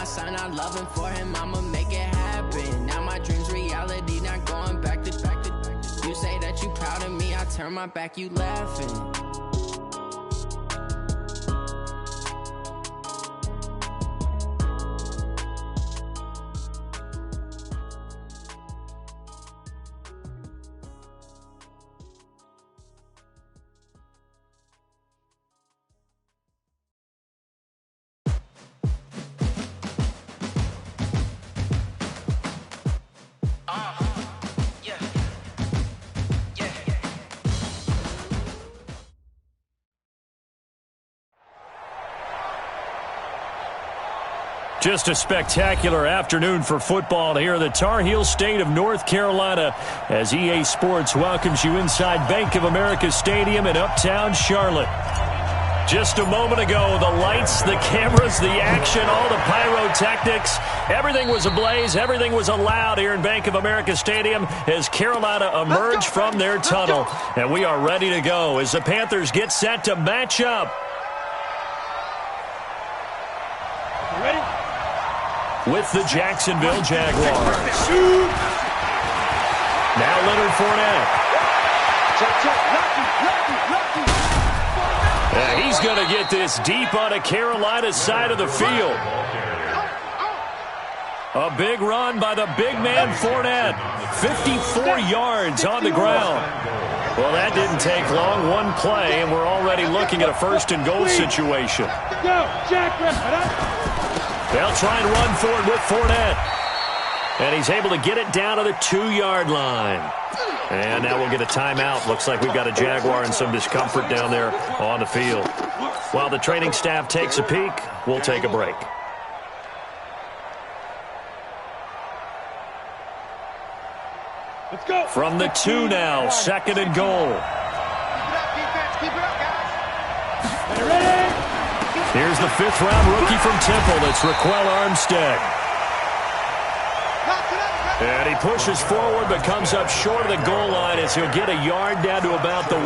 my son, I love him for him, I'ma make it happen. Now my dream's reality, not going back to. You say that you proud of me, I turn my back, you laughing. Just a spectacular afternoon for football here in the Tar Heel state of North Carolina as EA Sports welcomes you inside Bank of America Stadium in Uptown Charlotte. Just a moment ago, the lights, the cameras, the action, all the pyrotechnics, everything was ablaze, everything was allowed here in Bank of America Stadium as Carolina emerged from their tunnel. And we are ready to go as the Panthers get set to match up with the Jacksonville Jaguars. Now Leonard Fournette. And he's going to get this deep on a Carolina side of the field. A big run by the big man Fournette. 54 yards on the ground. Well, that didn't take long. One play, and we're already looking at a first-and-goal situation. Go, Jack. They'll try and run for it with Fournette. And he's able to get it down to the 2-yard line. And now we'll get a timeout. Looks like we've got a Jaguar and some discomfort down there on the field. While the training staff takes a peek, we'll take a break. Let's go. From the 2 now, 2nd and goal. Keep it up, guys. Ready? Here's the 5th-round rookie from Temple. It's Raquel Armstead. And he pushes forward but comes up short of the goal line as he'll get a yard down to about the 1.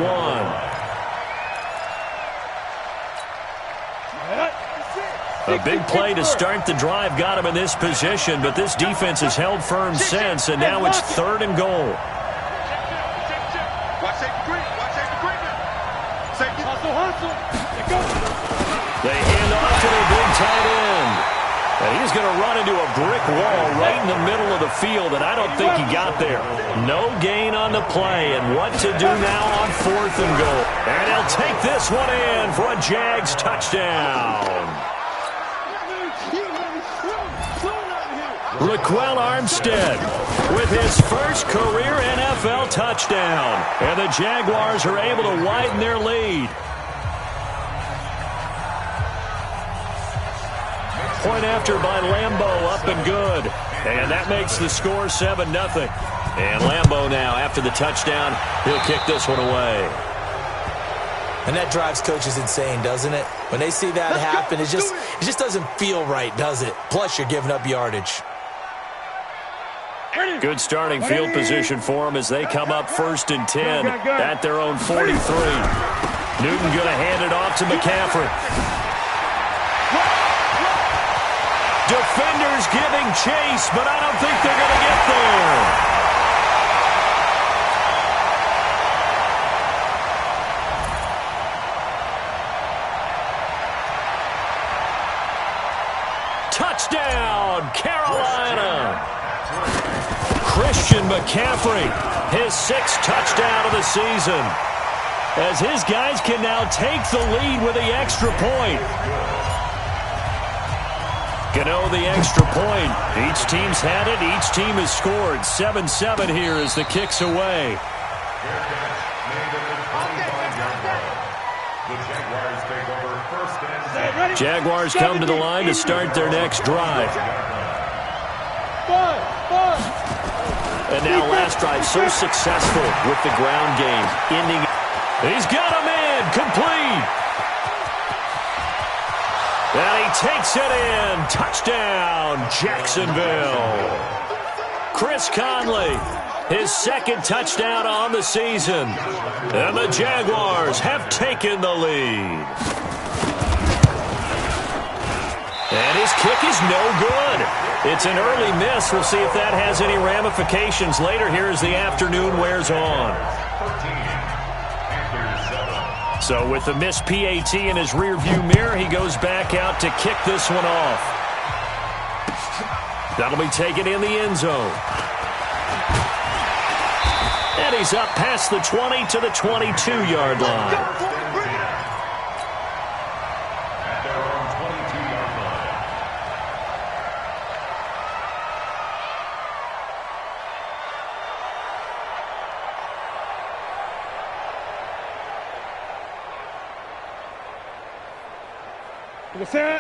A big play to start the drive got him in this position, but this defense has held firm since, and now it's 3rd and goal. They hand off to their big tight end. And he's going to run into a brick wall right in the middle of the field, and I don't think he got there. No gain on the play, and what to do now on 4th and goal. And he'll take this one in for a Jags touchdown. Raquel Armstead with his first career NFL touchdown. And the Jaguars are able to widen their lead. Point after by Lambeau, up and good. And that makes the score 7-0. And Lambeau now, after the touchdown, he'll kick this one away. And that drives coaches insane, doesn't it? When they see that happen, it just doesn't feel right, does it? Plus, you're giving up yardage. Good starting field position for them as they come up 1st and 10 at their own 43. Newton going to hand it off to McCaffrey. Defenders giving chase, but I don't think they're going to get there. Touchdown, Carolina. Christian McCaffrey, his 6th touchdown of the season. As his guys can now take the lead with the extra point. Gano the extra point. Each team's had it. Each team has scored. 7-7 here as the kick's away. Jaguars come to the line to start their next drive. And now last drive so successful with the ground game. Ending. He's got him in. Complete. And he takes it in. Touchdown, Jacksonville. Chris Conley, his 2nd touchdown on the season. And the Jaguars have taken the lead. And his kick is no good. It's an early miss. We'll see if that has any ramifications later here as the afternoon wears on. So with the missed PAT in his rearview mirror, he goes back out to kick this one off. That'll be taken in the end zone. And he's up past the 20 to the 22-yard line.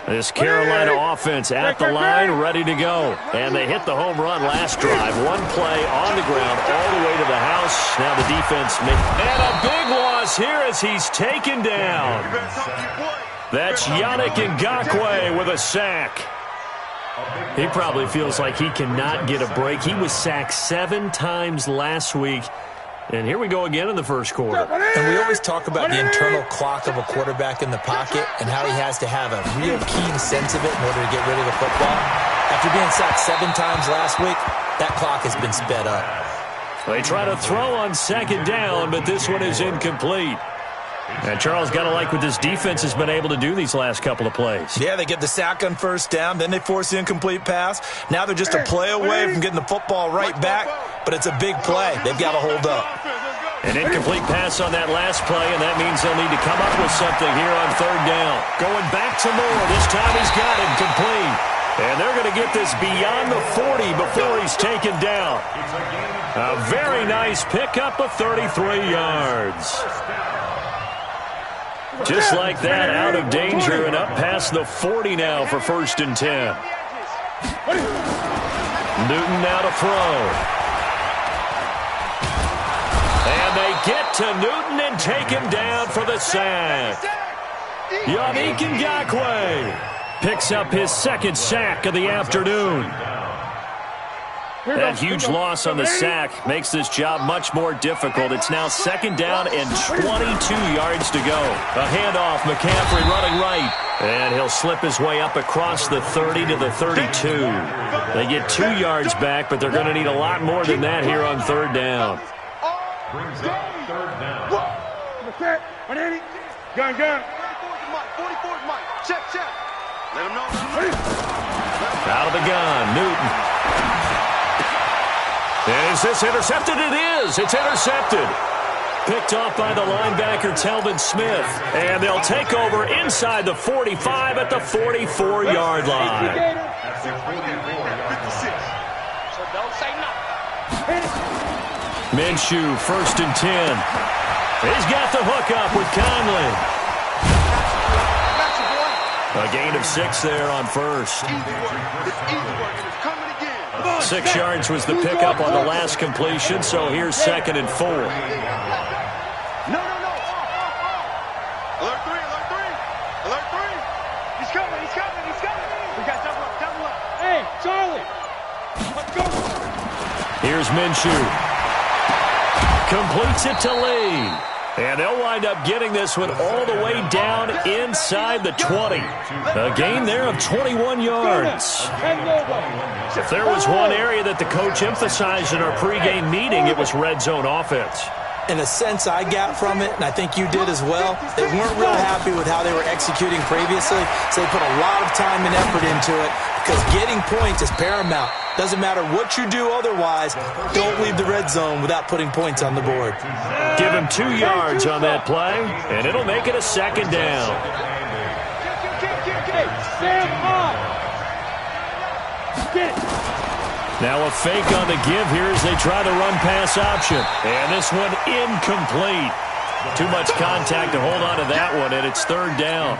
This Carolina offense at the line, ready to go. And they hit the home run last drive. One play on the ground all the way to the house. Now the defense and a big loss here as he's taken down. That's Yannick Ngakoue with a sack. He probably feels like he cannot get a break. He was sacked 7 times last week. And here we go again in the first quarter. And we always talk about the internal clock of a quarterback in the pocket and how he has to have a real keen sense of it in order to get rid of the football. After being sacked 7 times last week, that clock has been sped up. They try to throw on second down, but this one is incomplete. And Charles, got to like what this defense has been able to do these last couple of plays. Yeah, they get the sack on first down, then they force the incomplete pass. Now they're just a play away from getting the football right back, but it's a big play. They've got to hold up. An incomplete pass on that last play, and that means they'll need to come up with something here on third down. Going back to Moore. This time he's got it complete. And they're going to get this beyond the 40 before he's taken down. A very nice pickup of 33 yards. Just like that, out of danger and up past the 40 now for 1st and 10. Newton now to throw. And they get to Newton and take him down for the sack. Yannick Ngakoue picks up his 2nd sack of the afternoon. That huge loss on the sack makes this job much more difficult. It's now 2nd down and 22 yards to go. A handoff, McCaffrey running right. And he'll slip his way up across the 30 to the 32. They get 2 yards back, but they're going to need a lot more than that here on third down. Gun. 44's Mike. Check. Let him know. Out of the gun, Newton. Is this intercepted? It is. It's intercepted. Picked off by the linebacker, Telvin Smith. And they'll take over inside the 45 at the 44-yard line. Minshew, 1st and 10. He's got the hook up with Conley. A gain of 6 there on first. 6 yards was the pickup on the last completion, so here's 2nd and 4. No. Alert 3. He's coming. We got double up. Hey, Charlie. Let's go. Here's Minshew. Completes it to Lee. And they'll wind up getting this one all the way down inside the 20. A gain there of 21 yards. If there was one area that the coach emphasized in our pregame meeting, it was red zone offense. In a sense I got from it, and I think you did as well, they weren't real happy with how they were executing previously, so they put a lot of time and effort into it because getting points is paramount. Doesn't matter what you do otherwise, don't leave the red zone without putting points on the board. Give him 2 yards on that play, and it'll make it a 2nd down. Now a fake on the give here as they try the run-pass option. And this one incomplete. Too much contact to hold on to that one, and it's 3rd down.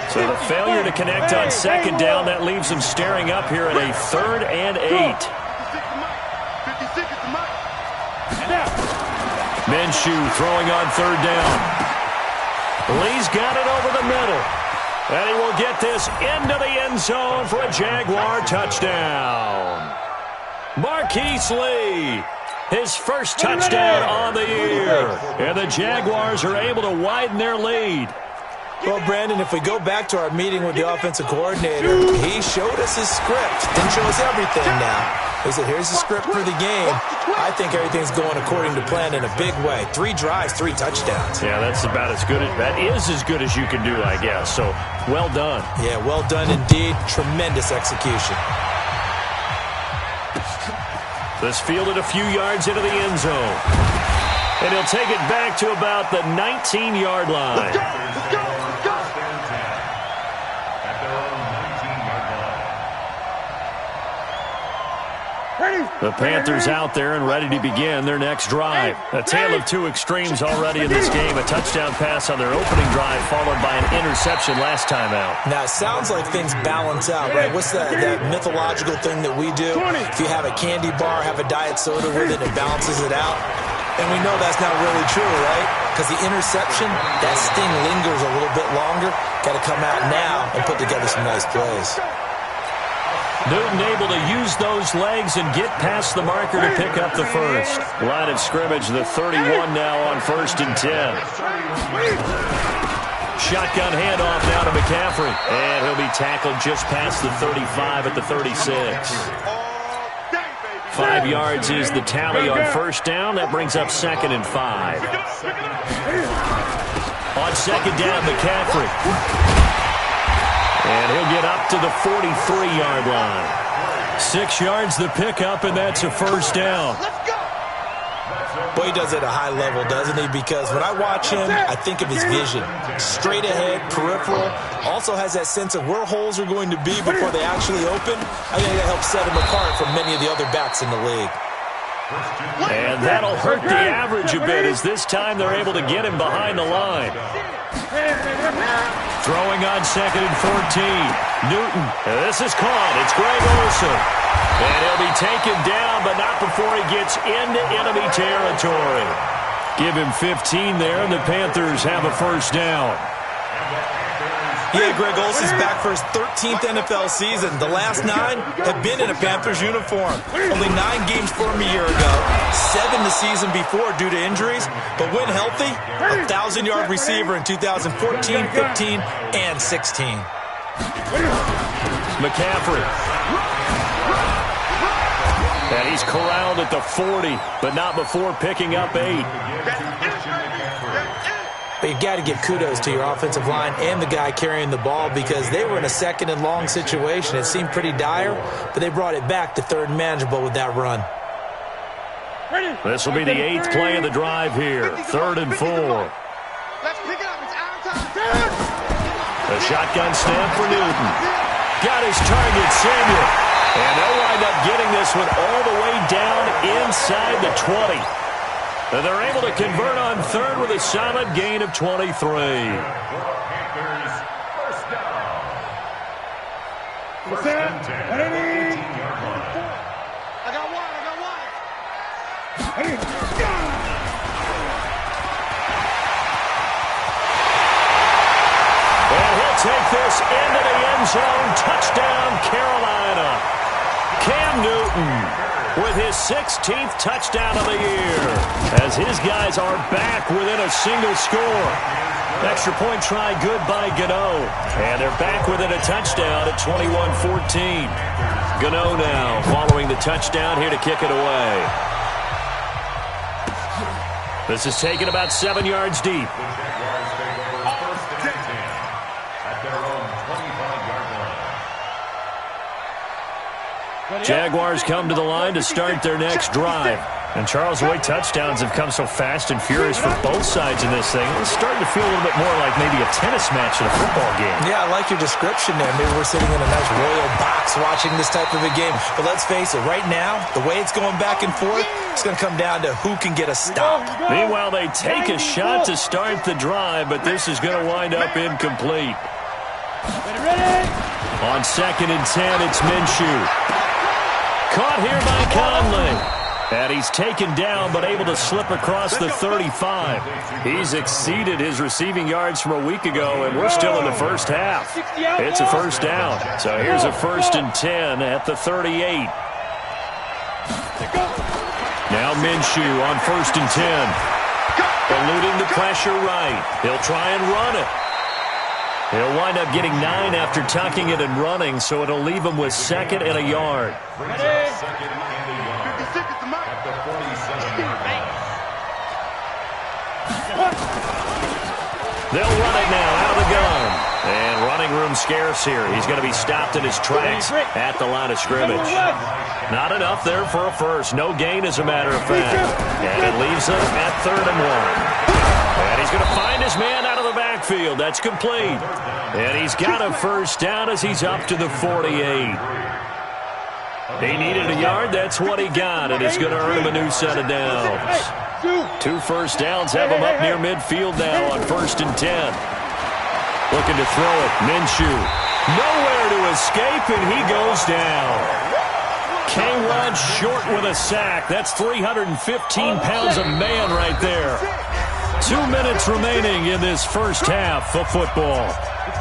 So the failure to connect on 2nd down, that leaves them staring up here at a 3rd and 8. Minshew throwing on 3rd down. Lee's got it over the middle. And he will get this into the end zone for a Jaguar touchdown. Marquise Lee, his first touchdown on the year. And the Jaguars are able to widen their lead. Well, Brandon, if we go back to our meeting with the offensive coordinator, he showed us his script. Didn't show us everything now. He said, here's the script for the game. I think everything's going according to plan in a big way. 3 drives, 3 touchdowns. Yeah, that's about as good. That is as good as you can do, I guess. So, well done. Yeah, well done indeed. Tremendous execution. This fielded a few yards into the end zone. And he'll take it back to about the 19-yard line. Let's go. The Panthers out there and ready to begin their next drive. A tale of 2 extremes already in this game. A touchdown pass on their opening drive followed by an interception last time out. Now, it sounds like things balance out, right? What's that mythological thing that we do? If you have a candy bar, have a diet soda with it, it balances it out. And we know that's not really true, right? Because the interception, that sting lingers a little bit longer. Got to come out now and put together some nice plays. Newton able to use those legs and get past the marker to pick up the first. Line of scrimmage, the 31 now on 1st and 10. Shotgun handoff now to McCaffrey. And he'll be tackled just past the 35 at the 36. 5 yards is the tally on 1st down. That brings up 2nd and 5. On 2nd down, McCaffrey. And he'll get up to the 43-yard line. 6 yards the pickup, and that's a 1st down. Boy, he does it at a high level, doesn't he? Because when I watch him, I think of his vision. Straight ahead, peripheral. Also has that sense of where holes are going to be before they actually open. I think that helps set him apart from many of the other backs in the league. And that'll hurt the average a bit as this time they're able to get him behind the line. Throwing on 2nd and 14. Newton. This is caught. It's Greg Olsen. And he'll be taken down, but not before he gets into enemy territory. Give him 15 there, and the Panthers have a 1st down. Yeah, Greg Olsen's back for his 13th NFL season. The last 9 have been in a Panthers uniform. Only 9 games for him a year ago, 7 the season before due to injuries. But when healthy, a 1,000-yard receiver in 2014, 15, and 16. McCaffrey. And he's corralled at the 40, but not before picking up 8. But you got to give kudos to your offensive line and the guy carrying the ball because they were in a 2nd and long situation. It seemed pretty dire, but they brought it back to 3rd and manageable with that run. This will be the 8th play of the drive here. 3rd and 4. Let's pick it up. It's our time. The shotgun snap for Newton. Got his target, Samuel. And they'll wind up getting this one all the way down inside the 20. And they're able to convert on 3rd with a solid gain of 23. I got one. And he'll take this into the end zone. Touchdown, Carolina. Cam Newton with his 16th touchdown of the year as his guys are back within a single score. Extra point try good by Gano. And they're back within a touchdown at 21-14. Gano now following the touchdown here to kick it away. This is taken about 7 yards deep. Jaguars come to the line to start their next drive. And Charles, the way touchdowns have come so fast and furious for both sides in this thing, it's starting to feel a little bit more like maybe a tennis match in a football game. Yeah, I like your description there. Maybe we're sitting in a nice royal box watching this type of a game. But let's face it, right now, the way it's going back and forth, it's going to come down to who can get a stop. Meanwhile, they take a shot to start the drive, but this is going to wind up incomplete. On 2nd and 10, it's Minshew. Caught here by Conley. And he's taken down, but able to slip across the 35. He's exceeded his receiving yards from a week ago, and we're still in the first half. It's a 1st down. So here's a 1st and 10 at the 38. Now Minshew on 1st and 10. Eluding the pressure right. He'll try and run it. He'll wind up getting 9 after tucking it and running, so it'll leave him with 2nd and a yard. 56 at the mark. They'll run it now out of the gun. And running room scarce here. He's going to be stopped in his tracks at the line of scrimmage. Not enough there for a first. No gain, as a matter of fact. And it leaves him at 3rd and 1. And he's going to find his man out of the backfield. That's complete. And he's got a first down as he's up to the 48. He needed a yard. That's what he got. And it's going to earn him a new set of downs. 2 first downs have him up near midfield now on 1st and 10. Looking to throw it. Minshew. Nowhere to escape, and he goes down. K-Rod short with a sack. That's 315 pounds of man right there. 2 minutes remaining in this first half of football.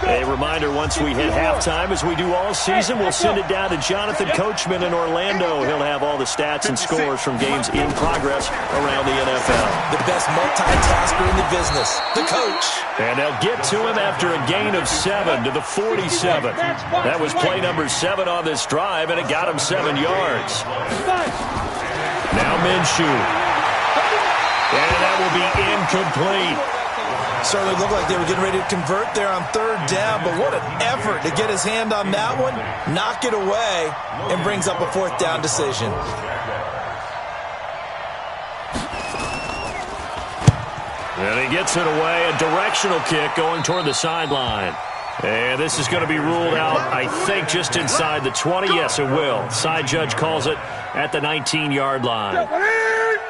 A reminder, once we hit halftime, as we do all season, we'll send it down to Jonathan Coachman in Orlando. He'll have all the stats and scores from games in progress around the NFL. The best multitasker in the business, the coach. And they'll get to him after a gain of 7 to the 47. That was play number 7 on this drive, and it got him 7 yards. Now Minshew. And that will be incomplete. Certainly looked like they were getting ready to convert there on 3rd down, but what an effort to get his hand on that one, knock it away, and brings up a 4th down decision. And he gets it away, a directional kick going toward the sideline. And this is going to be ruled out, I think, just inside the 20. Yes, it will. Side judge calls it at the 19-yard line.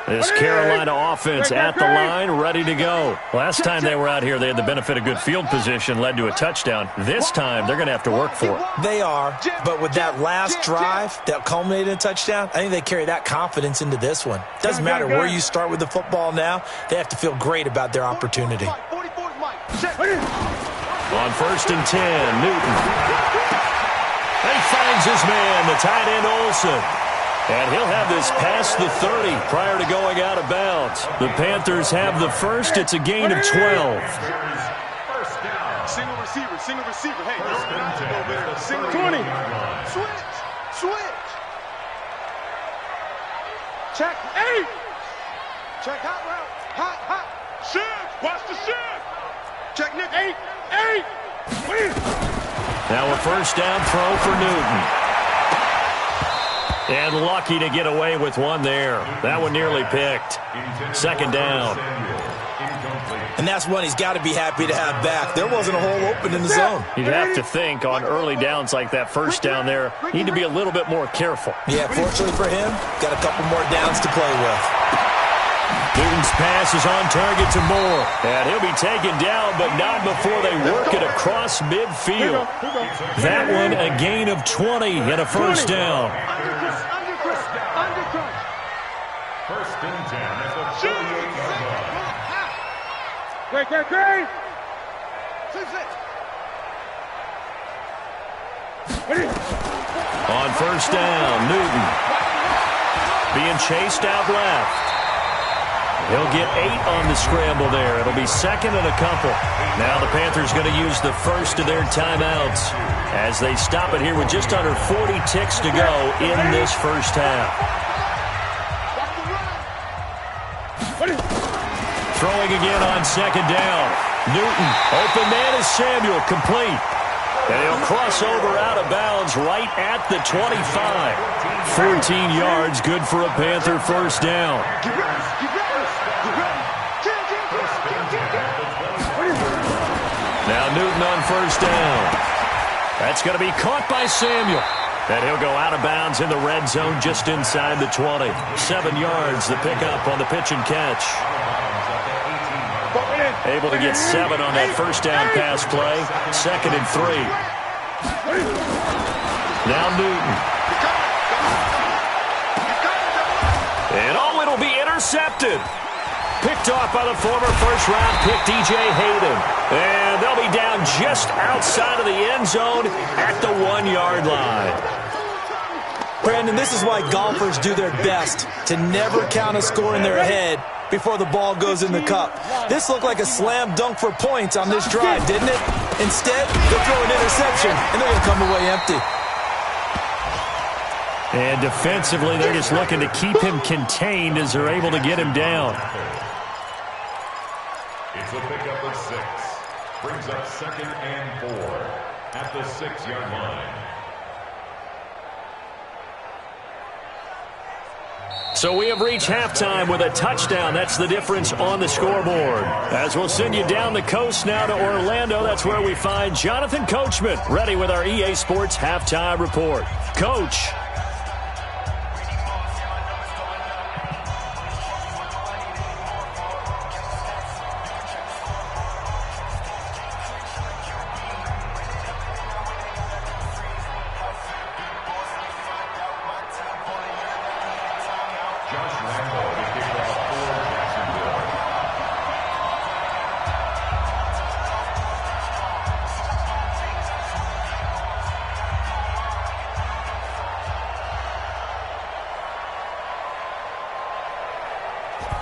This Carolina offense at the line, ready to go. Last time they were out here, they had the benefit of good field position, led to a touchdown. This time, they're going to have to work for it. They are, but with that last drive that culminated in a touchdown, I think they carry that confidence into this one. Doesn't matter where you start with the football now, they have to feel great about their opportunity. On 1st and 10, Newton. And he finds his man, the tight end Olsen. And he'll have this past the 30 prior to going out of bounds. The Panthers have the first. It's a gain of 12. Single receiver. Hey, single 20. Switch. Check 8. Check hot route. Hot. Shift. Watch the shift. Check Nick. 8. Now a first down throw for Newton. And lucky to get away with one there. That one nearly picked. 2nd down. And that's one he's got to be happy to have back. There wasn't a hole open in the zone. You'd have to think on early downs like that first down there, need to be a little bit more careful. Yeah, fortunately for him, got a couple more downs to play with. Newton's pass is on target to Moore. And he'll be taken down, but not before they work it across midfield. That one, a gain of 20 and a first down. First and 10 at the 48-yard line. Great. On first down, Newton being chased out left. He'll get 8 on the scramble there. It'll be 2nd and a couple. Now the Panthers going to use the first of their timeouts as they stop it here with just under 40 ticks to go in this first half. Throwing again on 2nd down. Newton, open man is Samuel, complete. And he'll cross over out of bounds right at the 25. 14 yards, good for a Panther first down. Now Newton on first down. That's going to be caught by Samuel. And he'll go out of bounds in the red zone just inside the 20. 7 yards, the pickup on the pitch and catch. Able to get 7 on that first down pass play. 2nd and 3. Now Newton. And it'll be intercepted. Picked off by the former first-round pick, DJ Hayden. And they'll be down just outside of the end zone at the 1-yard line. Brandon, this is why golfers do their best to never count a score in their head before the ball goes in the cup. This looked like a slam dunk for points on this drive, didn't it? Instead, they'll throw an interception, and they're going to come away empty. And defensively, they're just looking to keep him contained as they're able to get him down. It's a pickup of 6. Brings up 2nd and 4 at the 6-yard line. So we have reached halftime with a touchdown. That's the difference on the scoreboard. As we'll send you down the coast now to Orlando, that's where we find Jonathan Coachman, ready with our EA Sports halftime report. Coach.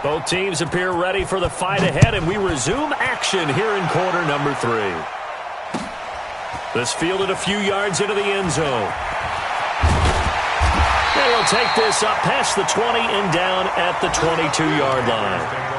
Both teams appear ready for the fight ahead, and we resume action here in quarter number 3. This fielded a few yards into the end zone. And he'll take this up past the 20 and down at the 22-yard line.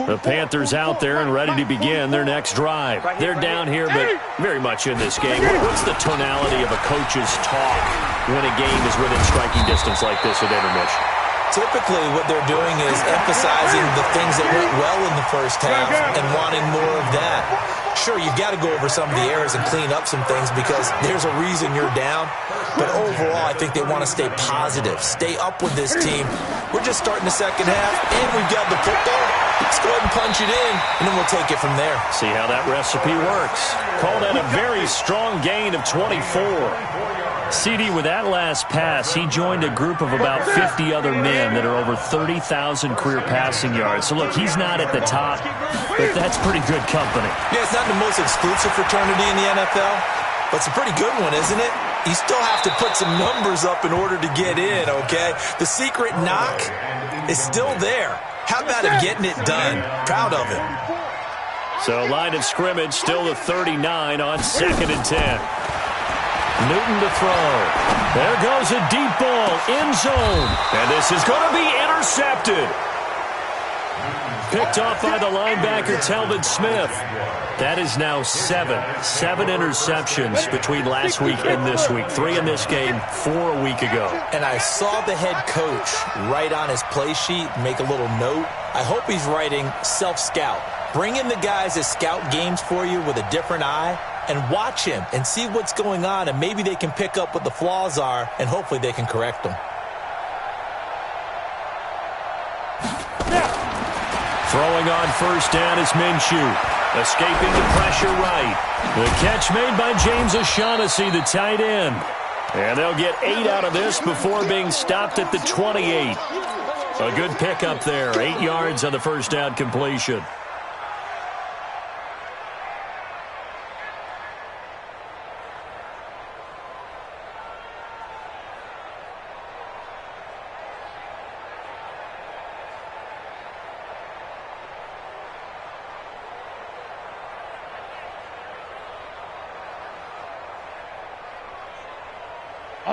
The Panthers out there and ready to begin their next drive. They're down here, but very much in this game. What's the tonality of a coach's talk when a game is within striking distance like this at intermission? Typically, what they're doing is emphasizing the things that went well in the first half and wanting more of that. Sure, you've got to go over some of the errors and clean up some things because there's a reason you're down. But overall, I think they want to stay positive, stay up with this team. We're just starting the second half, and we've got the football. Let's go ahead and punch it in, and then we'll take it from there. See how that recipe works. Called at a very strong gain of 24. CD, with that last pass, he joined a group of about 50 other men that are over 30,000 career passing yards. So, look, he's not at the top, but that's pretty good company. Yeah, it's not the most exclusive fraternity in the NFL, but it's a pretty good one, isn't it? You still have to put some numbers up in order to get in, okay? The secret knock is still there. How about him getting it done? Proud of him. So, line of scrimmage still the 39 on 2nd and 10. Newton to throw. There goes a deep ball, end zone. And this is going to be intercepted. Picked off by the linebacker, Telvin Smith. That is now 7 interceptions between last week and this week. 3 in this game, 4 a week ago. And I saw the head coach write on his play sheet, make a little note. I hope he's writing self-scout. Bring in the guys that scout games for you with a different eye and watch him and see what's going on, and maybe they can pick up what the flaws are, and hopefully they can correct them. Throwing on first down is Minshew. Escaping the pressure right. The catch made by James O'Shaughnessy, the tight end. And they'll get 8 out of this before being stopped at the 28. A good pickup there. 8 yards on the first down completion.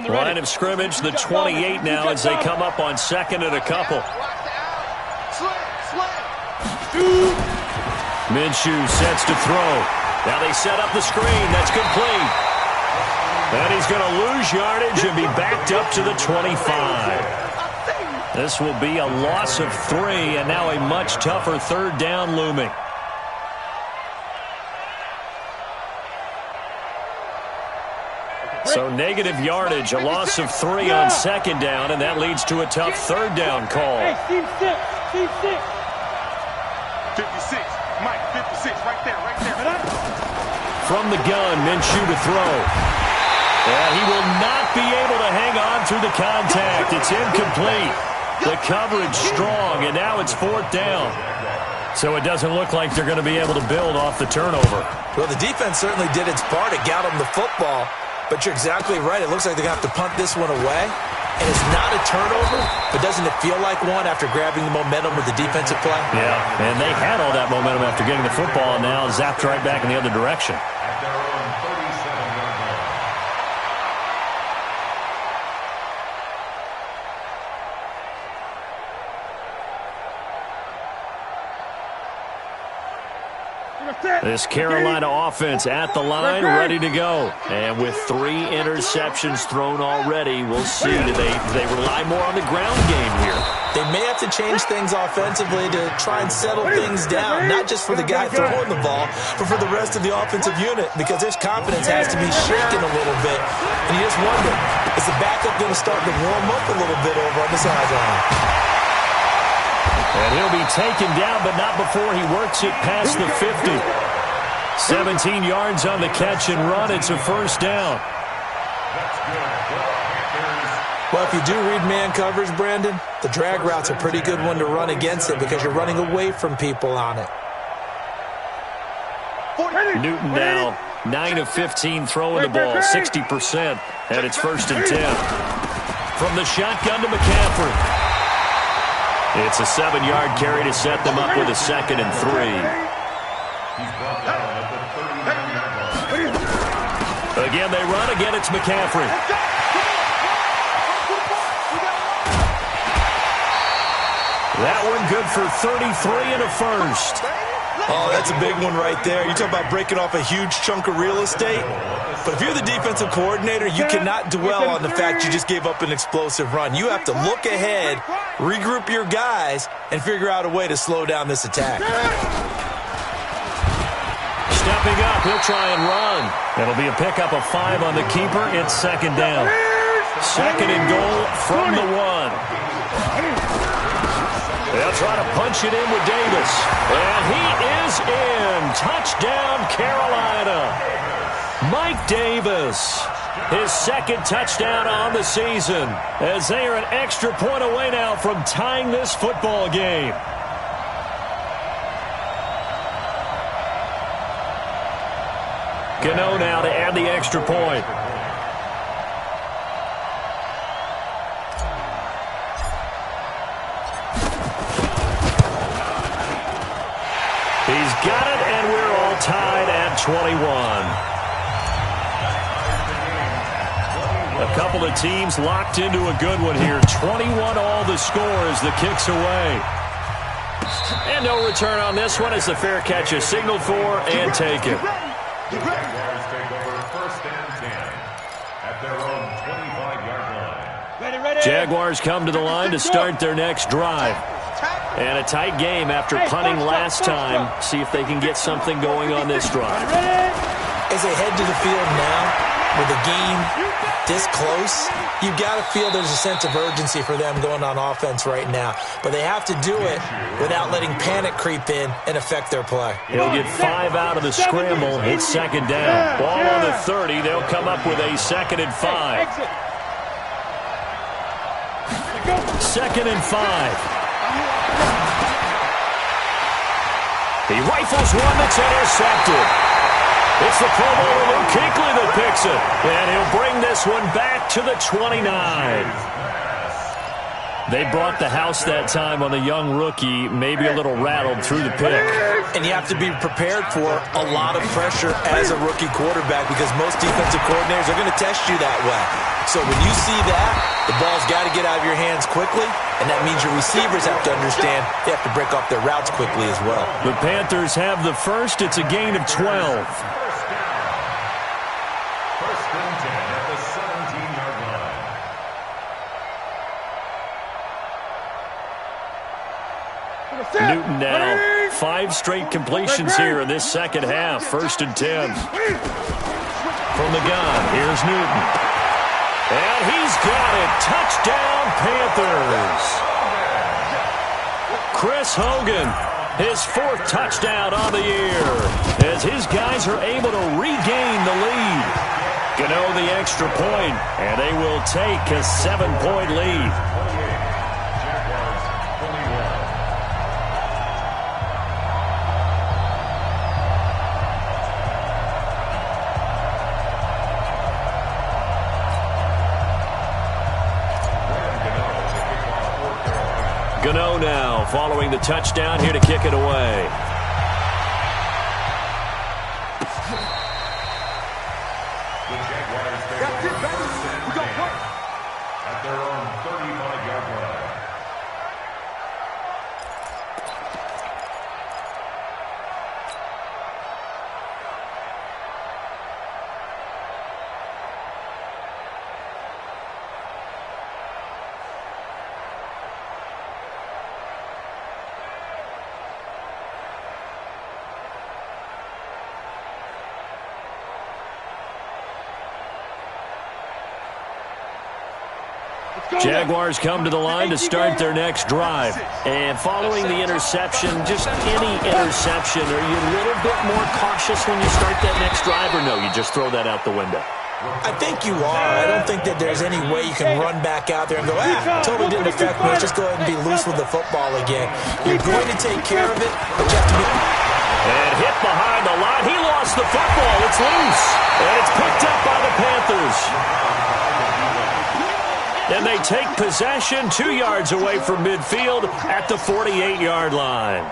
Line of scrimmage, the 28 now as they come up on 2nd and a couple. Minshew sets to throw. Now they set up the screen. That's complete. And he's going to lose yardage and be backed up to the 25. This will be a loss of 3, and now a much tougher 3rd down looming. So negative yardage, a loss of 3 on 2nd down, and that leads to a tough 3rd down call. Hey, team 6. 56, Mike, 56, right there. From the gun, Minshew to throw. And he will not be able to hang on through the contact. It's incomplete. The coverage strong, and now it's 4th down. So it doesn't look like they're going to be able to build off the turnover. Well, the defense certainly did its part. It got them the football. But you're exactly right. It looks like they're going to have to punt this one away. And it's not a turnover, but doesn't it feel like one after grabbing the momentum with the defensive play? Yeah, and they had all that momentum after getting the football, and now zapped right back in the other direction. At their own 37-yard line. This Carolina offense at the line, ready to go. And with 3 interceptions thrown already, we'll see. Do they rely more on the ground game here? They may have to change things offensively to try and settle things down, not just for the guy throwing the ball, but for the rest of the offensive unit, because their confidence has to be shaken a little bit. And you just wonder, is the backup going to start to warm up a little bit over on the sideline? And he'll be taken down, but not before he works it past the 50. 17 yards on the catch and run. It's a first down. Well, if you do read man coverage, Brandon, the drag route's a pretty good one to run against it because you're running away from people on it. Newton now 9 of 15 throwing the ball, 60%, and it's 1st and 10. From the shotgun to McCaffrey. It's a 7-yard carry to set them up with a 2nd and 3. He's brought down at the 39-yard line. Again, they run. Again, it's McCaffrey. That one good for 33 and a first. Oh, that's a big one right there. You talk about breaking off a huge chunk of real estate. But if you're the defensive coordinator, you cannot dwell on the fact you just gave up an explosive run. You have to look ahead, regroup your guys, and figure out a way to slow down this attack. Stepping up, he'll try and run. It'll be a pickup of 5 on the keeper. It's 2nd down. 2nd and goal from the 1. They'll try to punch it in with Davis. And he is in. Touchdown, Carolina. Mike Davis, his 2nd touchdown on the season, as they are an extra point away now from tying this football game. Gano now to add the extra point. He's got it, and we're all tied at 21. A couple of teams locked into a good one here. 21 all the score as the kick's away. And no return on this one as the fair catch is signaled for and taken. Jaguars take over 1st and 10 at their own 25-yard line. Jaguars come to the line to start their next drive. And a tight game after punting last time. See if they can get something going on this drive. As they head to the field now, with the game this close, you've got to feel there's a sense of urgency for them going on offense right now. But they have to do it without letting panic creep in and affect their play. He'll get 5 out of the scramble. It's 2nd down. Ball on the 30. They'll come up with a 2nd and 5. 2nd and 5. He rifles one that's intercepted. It's the Pro Bowler Luke Kuechly that picks it. And he'll bring this one back to the 29. They brought the house that time on the young rookie, maybe a little rattled through the pick. And you have to be prepared for a lot of pressure as a rookie quarterback because most defensive coordinators are going to test you that way. So when you see that, the ball's got to get out of your hands quickly, and that means your receivers have to understand they have to break off their routes quickly as well. The Panthers have the first. It's a gain of 12. 1st and 10 at the 17-yard line. Newton now 5 straight completions here in this 2nd half. 1st and 10. From the gun, here's Newton. And he's got it. Touchdown, Panthers. Chris Hogan, his 4th touchdown on the year, as his guys are able to regain the lead. Gano the extra point, and they will take a 7-point lead. Gano now following the touchdown here to kick it away. The Jaguars take over first and 10 at their own 35-yard line. Jaguars come to the line to start their next drive. And following the interception, just any interception, are you a little bit more cautious when you start that next drive, or no, you just throw that out the window? I think you are. I don't think that there's any way you can run back out there and go, totally didn't affect me. Let's just go ahead and be loose with the football again. You're going to take care of it, but you have to be... And hit behind the line. He lost the football. It's loose. And it's picked up by the Panthers. And they take possession 2 yards away from midfield at the 48-yard line.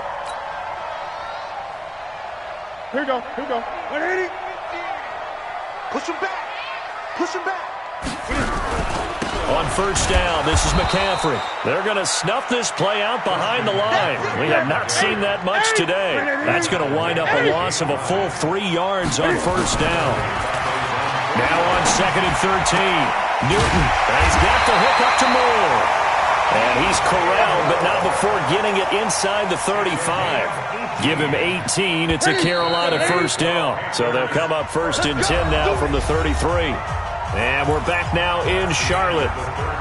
Here we go. 180. Push him back. On first down, this is McCaffrey. They're going to snuff this play out behind the line. We have not seen that much today. That's going to wind up a loss of a full 3 yards on first down. Now on 2nd and 13. Newton, and he's got the hook up to Moore. And he's corralled, but not before getting it inside the 35. Give him 18. It's a Carolina first down. So they'll come up 1st and 10 now from the 33. And we're back now in Charlotte.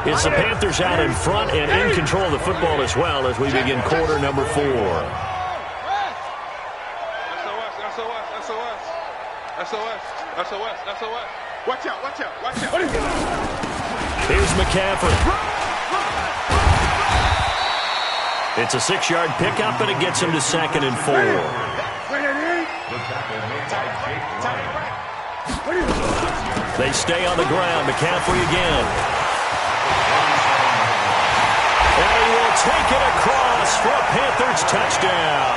It's the Panthers out in front and in control of the football as well as we begin quarter number 4. SOS. Watch out. Here's McCaffrey. It's a 6-yard pickup, and it gets him to 2nd and 4. They stay on the ground. McCaffrey again. And he will take it across for a Panthers touchdown.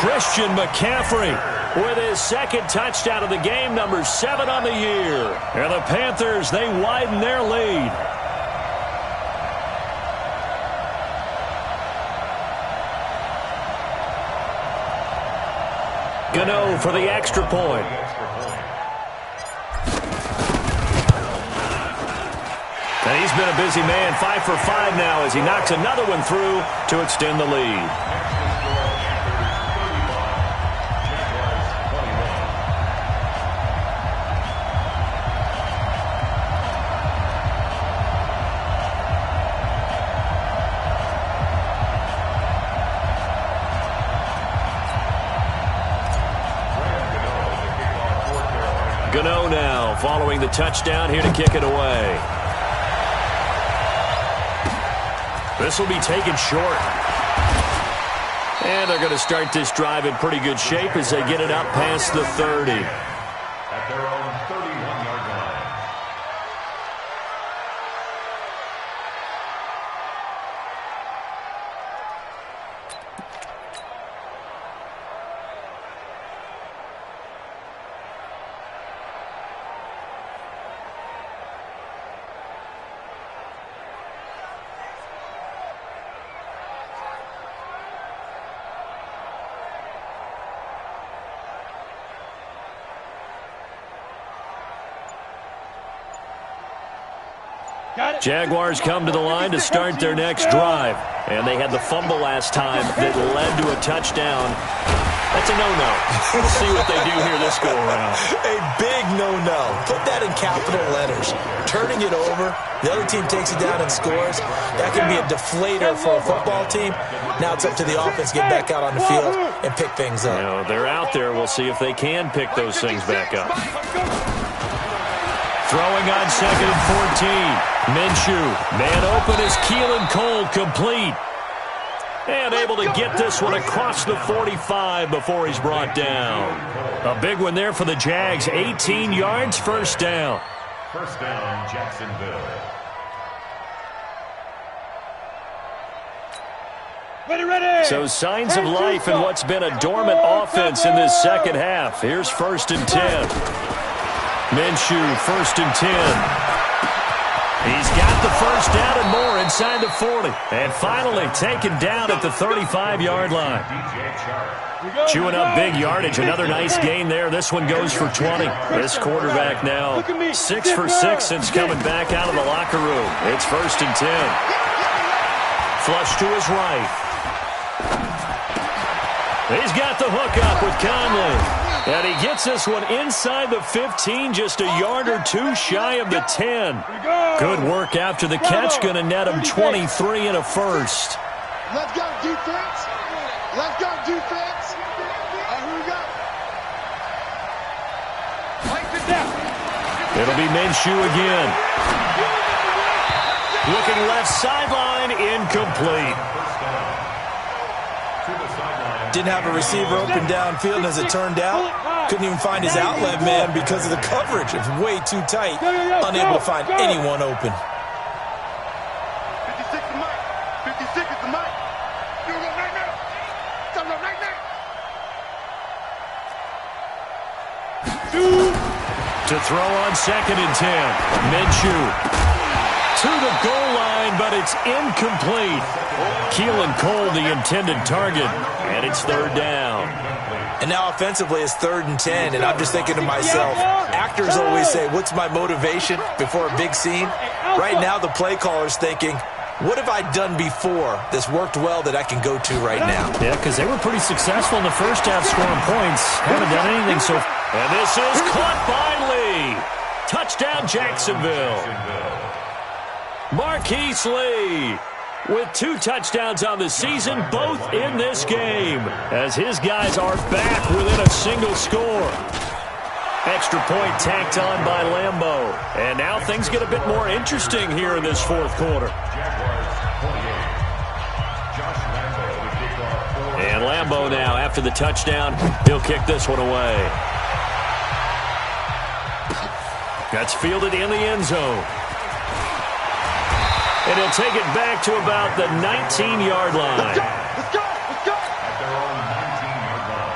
Christian McCaffrey with his 2nd touchdown of the game, number 7 on the year. And the Panthers, they widen their lead. Gano for the extra point. And he's been a busy man, 5 for 5 now as he knocks another one through to extend the lead. Gano now following the touchdown here to kick it away. This will be taken short. And they're going to start this drive in pretty good shape as they get it up past the 30. At their own 31-yard line. Jaguars come to the line to start their next drive. And they had the fumble last time that led to a touchdown. That's a no-no. We'll see what they do here this go-around. A big no-no. Put that in capital letters. Turning it over, the other team takes it down and scores. That can be a deflator for a football team. Now it's up to the offense to get back out on the field and pick things up. You know, they're out there. We'll see if they can pick those things back up. Throwing on 2nd and 14. Minshew, man open is Keelan Cole, complete. And able to get this one across the 45 before he's brought down. A big one there for the Jags, 18 yards, first down. First down, Jacksonville. So signs of life in what's been a dormant offense in this second half. Here's 1st and 10. Minshew, 1st and 10. He's got the first down and more inside the 40. And finally taken down at the 35-yard line. Chewing up big yardage. Another nice gain there. This one goes for 20. This quarterback now 6 for 6 since coming back out of the locker room. It's 1st and 10. Flush to his right. He's got the hook up with Conley. And he gets this one inside the 15, just a yard or two shy of the 10. Good work after the catch. Going to net him 23 and a first. Let's go, defense. Let's go, defense. Here we go. It'll be Minshew again. Looking left sideline, incomplete. Didn't have a receiver open downfield, and as it turned out, couldn't even find his outlet man because of the coverage. It's way too tight, unable to find anyone open. 56 to Mike. 56 is the Mike. You go right now. Come on right now. To throw on 2nd and 10. Minshew to the goal line, but it's incomplete. Keelan Cole, the intended target, and it's 3rd down. And now offensively it's 3rd and 10, and I'm just thinking to myself, actors always say, what's my motivation before a big scene? Right now the play caller's thinking, what have I done before that's worked well that I can go to right now? Yeah, because they were pretty successful in the first half scoring points. Haven't done anything so far. And this is caught by Lee. Touchdown Jacksonville. Marquise Lee with 2 touchdowns on the season, both in this game, as his guys are back within a single score. Extra point tacked on by Lambeau. And now things get a bit more interesting here in this 4th quarter. And Lambeau now, after the touchdown, he'll kick this one away. That's fielded in the end zone. And he'll take it back to about the 19-yard line. Let's go. Let's go. At their own 19-yard line.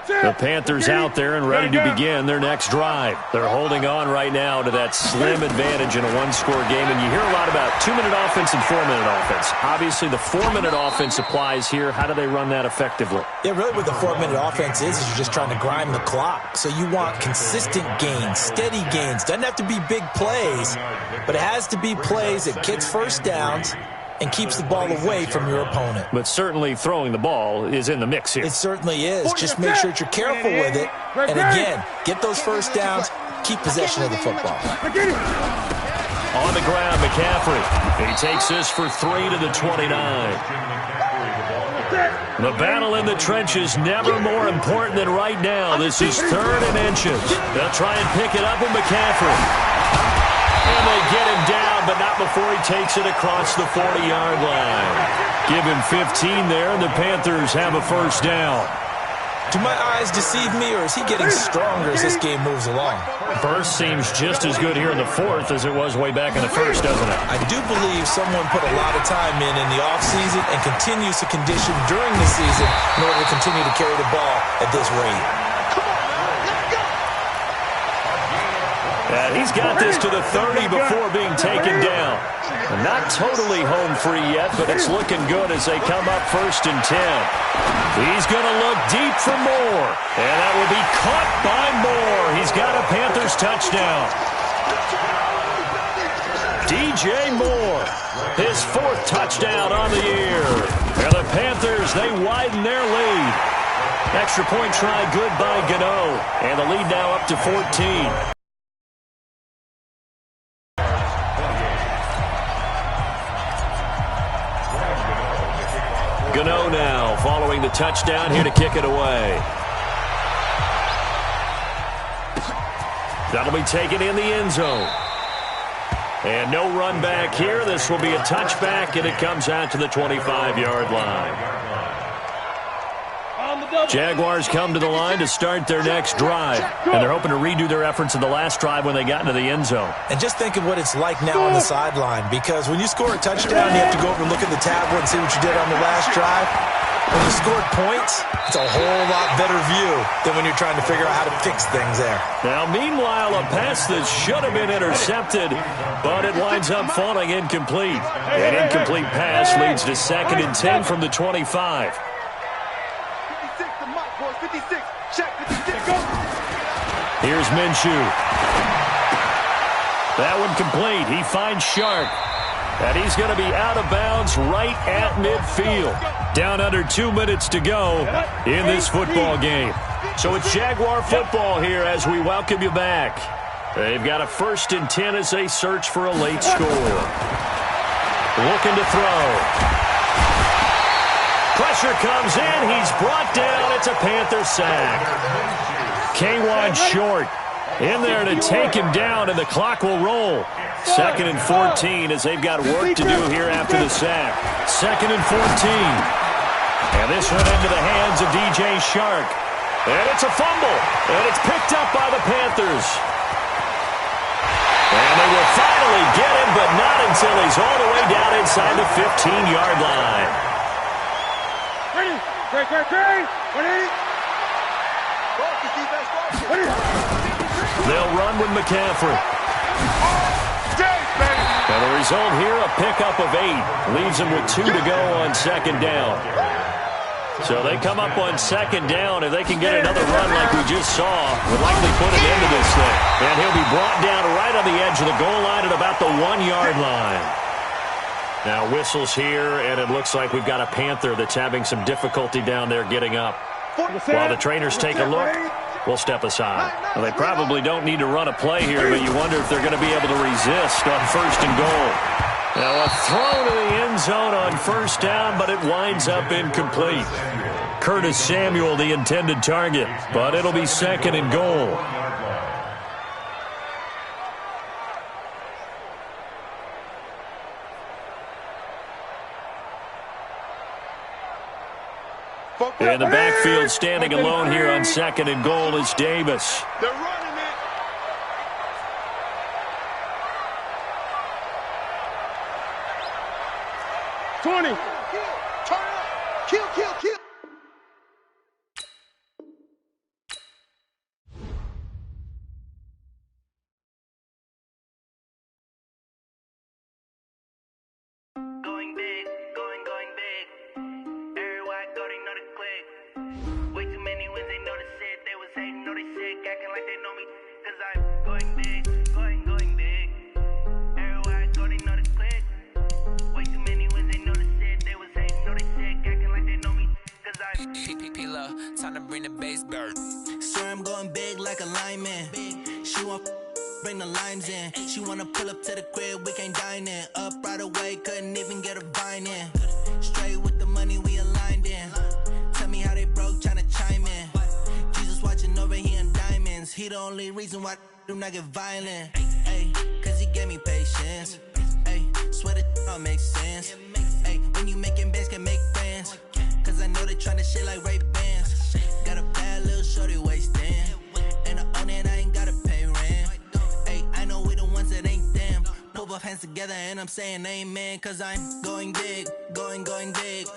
The Panthers out there and ready to begin their next drive. They're holding on right now to that slim advantage in a 1-score game. And you hear a lot about 2-minute offense and 4-minute offense. Obviously, the 4-minute offense applies here. How do they run that effectively? Yeah, really what the 4-minute offense is you're just trying to grind the clock. So you want consistent gains, steady gains. Doesn't have to be big plays, but it has to be plays that gets first downs and keeps the ball away from your opponent. But certainly throwing the ball is in the mix here. It certainly is. Just make sure that you're careful with it. And again, get those first downs, keep possession of the football. On the ground, McCaffrey. He takes this for 3 to the 29. The battle in the trenches never more important than right now. This is 3rd and inches. They'll try and pick it up with McCaffrey. And they get him down, but not before he takes it across the 40-yard line. Give him 15 there, and the Panthers have a first down. Do my eyes deceive me, or is he getting stronger as this game moves along? Burst seems just as good here in the 4th as it was way back in the 1st, doesn't it? I do believe someone put a lot of time in the offseason and continues to condition during the season in order to continue to carry the ball at this rate. And he's got this to the 30 before being taken down. And not totally home free yet, but it's looking good as they come up 1st and 10. He's going to look deep for Moore. And that will be caught by Moore. He's got a Panthers touchdown. DJ Moore, his 4th touchdown on the year. And the Panthers, they widen their lead. Extra point try good by Gano. And the lead now up to 14. Gano now following the touchdown, here to kick it away. That'll be taken in the end zone. And no run back here. This will be a touchback, and it comes out to the 25-yard line. Jaguars come to the line to start their next drive, and they're hoping to redo their efforts in the last drive when they got into the end zone. And just think of what it's like now on the sideline, because when you score a touchdown, you have to go over and look at the tablet and see what you did on the last drive. When you scored points, it's a whole lot better view than when you're trying to figure out how to fix things there. Now, meanwhile, a pass that should have been intercepted, but it winds up falling incomplete. An incomplete pass leads to 2nd and 10 from the 25. 56, check 56, go. Here's Minshew. That one complete. He finds Sharp. And he's going to be out of bounds right at midfield. Down under 2 minutes to go in this football game. So it's Jaguar football here as we welcome you back. They've got a 1st and 10 as they search for a late score. Looking to throw. Pressure comes in. He's brought down. It's a Panther sack. K1 short. In there to take him down, and the clock will roll. 2nd and 14 as they've got work to do here after the sack. 2nd and 14. And this one into the hands of DJ Shark. And it's a fumble. And it's picked up by the Panthers. And they will finally get him, but not until he's all the way down inside the 15-yard line. They'll run with McCaffrey. And the result here, a pickup of 8. Leaves them with 2 to go on 2nd down. So they come up on 2nd down. If they can get another run like we just saw, will likely put an end to this thing. And he'll be brought down right on the edge of the goal line at about the 1-yard line. Now whistles here, and it looks like we've got a Panther that's having some difficulty down there getting up. While the trainers take a look, we'll step aside. Well, they probably don't need to run a play here, but you wonder if they're going to be able to resist on 1st and goal. Now a throw to the end zone on 1st down, but it winds up incomplete. Curtis Samuel, the intended target, but it'll be 2nd and goal. In the backfield, standing alone here on 2nd and goal is Davis. They're running it. 20. Turn up. Kill. Going big, going big. Everywhere I go, they know the click. Way too many wins, they know the shit. They was hating, know they sick, acting like they know me. Cause I'm going big, going big. Everywhere I go, they know the click. Way too many wins, they know the shit. They was hating, know they sick, acting like they know me. Cause I'm P-P-P-Love, time to bring the bass bird. Swear I'm going big like a lineman. She want bring the limes in. She wanna pull up to the crib, we can't dine in. Up right away, couldn't even get a vine in. Straight with the money, we aligned in. Tell me how they broke, tryna chime in. Jesus watching over here in diamonds. He the only reason why I do not get violent. Ay, cause he gave me patience. Ay, swear that all makes sense. Ay, when you making bands, can make friends. Cause I know they tryna shit like Ray Bans. Got a bad little shorty wasting. And I own it, I ain't gotta pay rent. Ay, I know we the ones that ain't them. Pull both hands together and I'm saying amen. Cause I'm going big, going big.